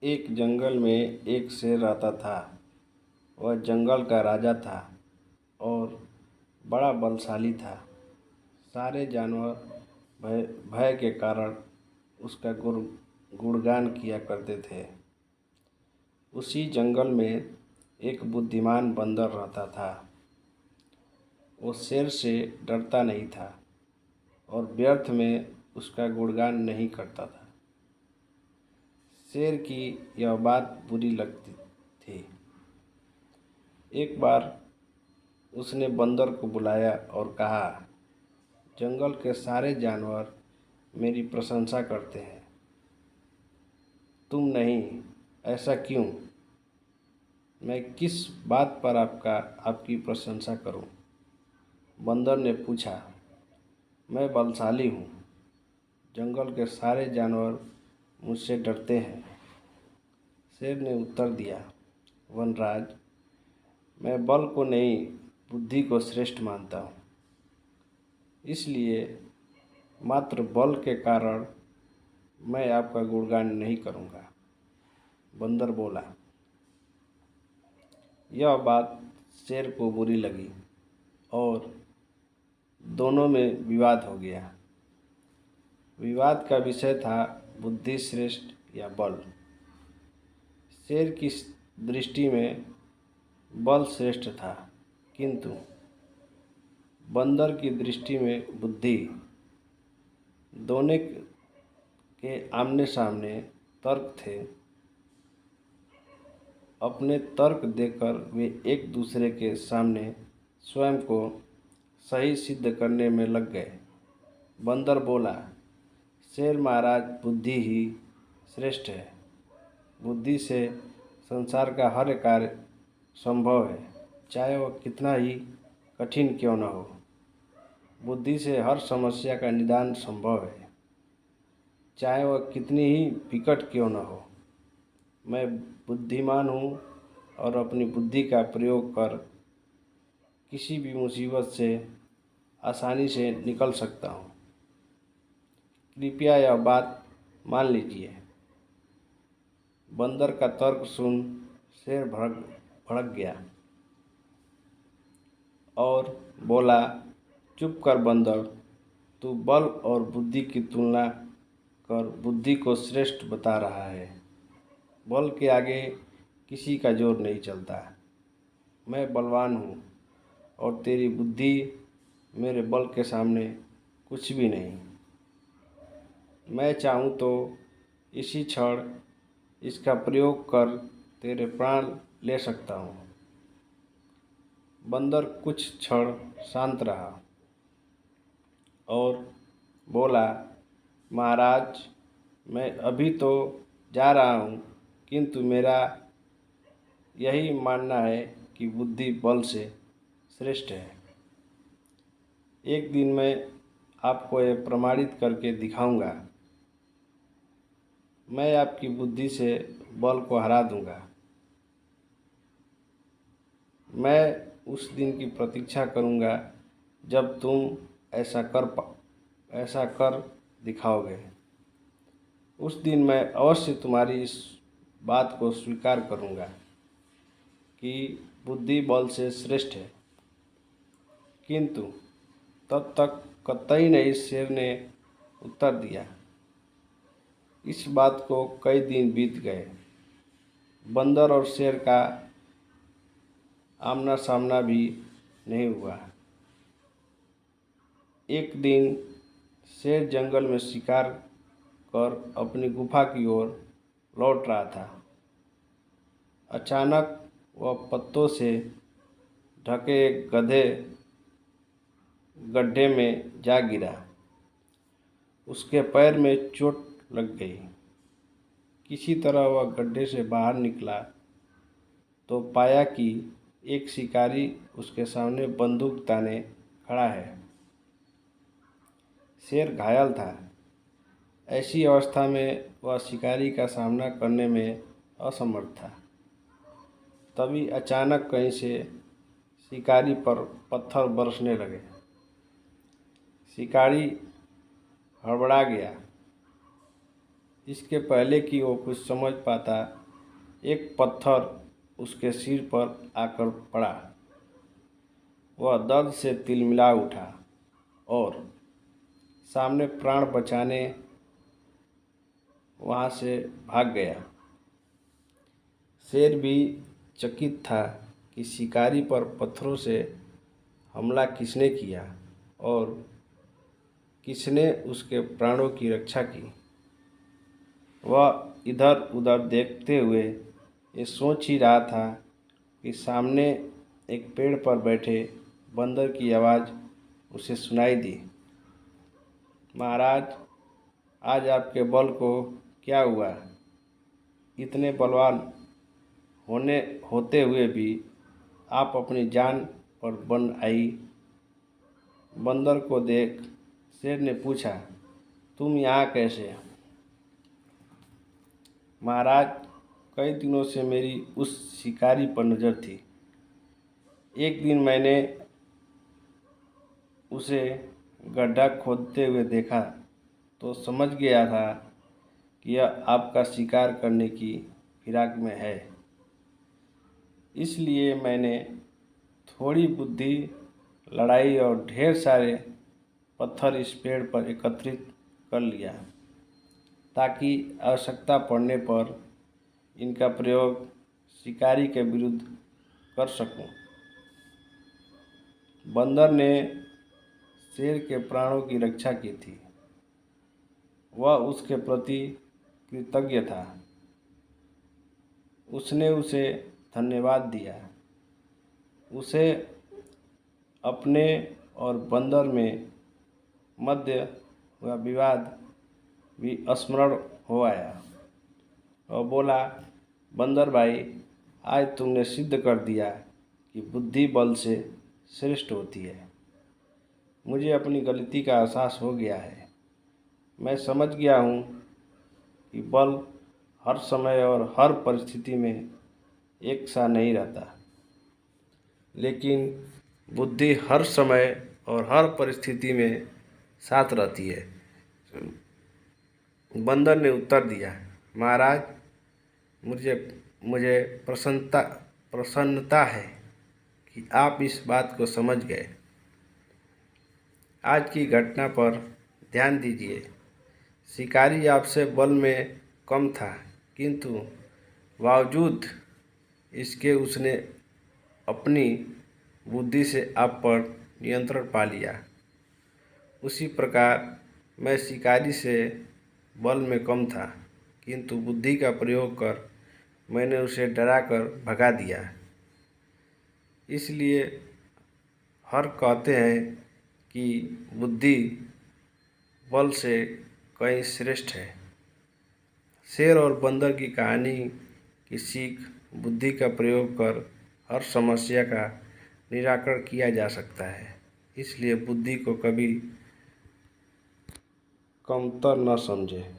एक जंगल में एक शेर रहता था। वह जंगल का राजा था और बड़ा बलशाली था। सारे जानवर भय भय के कारण उसका गुणगान किया करते थे। उसी जंगल में एक बुद्धिमान बंदर रहता था। वो शेर से डरता नहीं था और व्यर्थ में उसका गुणगान नहीं करता था। शेर की यह बात बुरी लगती थी। एक बार उसने बंदर को बुलाया और कहा, जंगल के सारे जानवर मेरी प्रशंसा करते हैं, तुम नहीं, ऐसा क्यों? मैं किस बात पर आपकी प्रशंसा करूं? बंदर ने पूछा। मैं बलशाली हूँ, जंगल के सारे जानवर मुझसे डरते हैं। शेर ने उत्तर दिया, वनराज, मैं बल को नहीं, बुद्धि को श्रेष्ठ मानता हूँ, इसलिए मात्र बल के कारण मैं आपका गुणगान नहीं करूँगा। बंदर बोला। यह बात शेर को बुरी लगी और दोनों में विवाद हो गया। विवाद का विषय था बुद्धि श्रेष्ठ या बल। शेर की दृष्टि में बल श्रेष्ठ था, किंतु बंदर की दृष्टि में बुद्धि। दोनों के आमने सामने तर्क थे। अपने तर्क देकर वे एक दूसरे के सामने स्वयं को सही सिद्ध करने में लग गए। बंदर बोला, शेर महाराज, बुद्धि ही श्रेष्ठ है। बुद्धि से संसार का हर कार्य संभव है, चाहे वह कितना ही कठिन क्यों न हो। बुद्धि से हर समस्या का निदान संभव है, चाहे वह कितनी ही विकट क्यों न हो। मैं बुद्धिमान हूँ और अपनी बुद्धि का प्रयोग कर किसी भी मुसीबत से आसानी से निकल सकता हूँ। कृपया यह बात मान लीजिए। बंदर का तर्क सुन शेर भड़क गया और बोला, चुप कर बंदर, तू बल और बुद्धि की तुलना कर बुद्धि को श्रेष्ठ बता रहा है। बल के आगे किसी का जोर नहीं चलता। मैं बलवान हूँ और तेरी बुद्धि मेरे बल के सामने कुछ भी नहीं। मैं चाहूँ तो इसी क्षण इसका प्रयोग कर तेरे प्राण ले सकता हूँ। बंदर कुछ क्षण शांत रहा और बोला, महाराज, मैं अभी तो जा रहा हूँ, किंतु मेरा यही मानना है कि बुद्धि बल से श्रेष्ठ है। एक दिन मैं आपको यह प्रमाणित करके दिखाऊंगा। मैं आपकी बुद्धि से बल को हरा दूंगा। मैं उस दिन की प्रतीक्षा करूंगा जब तुम ऐसा कर दिखाओगे। उस दिन मैं अवश्य तुम्हारी इस बात को स्वीकार करूंगा कि बुद्धि बल से श्रेष्ठ है। किंतु तब तक कतई नहीं, शेर ने उत्तर दिया। इस बात को कई दिन बीत गए। बंदर और शेर का आमना सामना भी नहीं हुआ। एक दिन शेर जंगल में शिकार कर अपनी गुफा की ओर लौट रहा था। अचानक वह पत्तों से ढके एक गड्ढे में जा गिरा। उसके पैर में चोट लग गई। किसी तरह वह गड्ढे से बाहर निकला तो पाया कि एक शिकारी उसके सामने बंदूक ताने खड़ा है। शेर घायल था। ऐसी अवस्था में वह शिकारी का सामना करने में असमर्थ था। तभी अचानक कहीं से शिकारी पर पत्थर बरसने लगे। शिकारी हड़बड़ा गया। इसके पहले कि वो कुछ समझ पाता, एक पत्थर उसके सिर पर आकर पड़ा। वह दर्द से तिलमिला उठा और सामने प्राण बचाने वहाँ से भाग गया। शेर भी चकित था कि शिकारी पर पत्थरों से हमला किसने किया और किसने उसके प्राणों की रक्षा की। वह इधर उधर देखते हुए ये सोच ही रहा था कि सामने एक पेड़ पर बैठे बंदर की आवाज़ उसे सुनाई दी। महाराज, आज आपके बल को क्या हुआ? इतने बलवान होते हुए भी आप अपनी जान पर बन आई। बंदर को देख शेर ने पूछा, तुम यहाँ कैसे? महाराज, कई दिनों से मेरी उस शिकारी पर नज़र थी। एक दिन मैंने उसे गड्ढा खोदते हुए देखा तो समझ गया था कि यह आपका शिकार करने की फिराक में है। इसलिए मैंने थोड़ी बुद्धि लड़ाई और ढेर सारे पत्थर इस पेड़ पर एकत्रित कर लिया ताकि आवश्यकता पड़ने पर इनका प्रयोग शिकारी के विरुद्ध कर सकूं। बंदर ने शेर के प्राणों की रक्षा की थी। वह उसके प्रति कृतज्ञ था। उसने उसे धन्यवाद दिया। उसे अपने और बंदर में मध्य हुआ विवाद भी स्मरण हो आया और बोला, बंदर भाई, आज तुमने सिद्ध कर दिया कि बुद्धि बल से श्रेष्ठ होती है। मुझे अपनी गलती का एहसास हो गया है। मैं समझ गया हूँ कि बल हर समय और हर परिस्थिति में एक सा नहीं रहता, लेकिन बुद्धि हर समय और हर परिस्थिति में साथ रहती है। बंदर ने उत्तर दिया, महाराज, मुझे मुझे प्रसन्नता है कि आप इस बात को समझ गए। आज की घटना पर ध्यान दीजिए। शिकारी आपसे बल में कम था, किंतु बावजूद इसके उसने अपनी बुद्धि से आप पर नियंत्रण पा लिया। उसी प्रकार मैं शिकारी से बल में कम था, किंतु बुद्धि का प्रयोग कर मैंने उसे डराकर भगा दिया। इसलिए हर कहते हैं कि बुद्धि बल से कहीं श्रेष्ठ है। शेर और बंदर की कहानी की सीख बुद्धि का प्रयोग कर हर समस्या का निराकरण किया जा सकता है। इसलिए बुद्धि को कभी कमतर न समझें।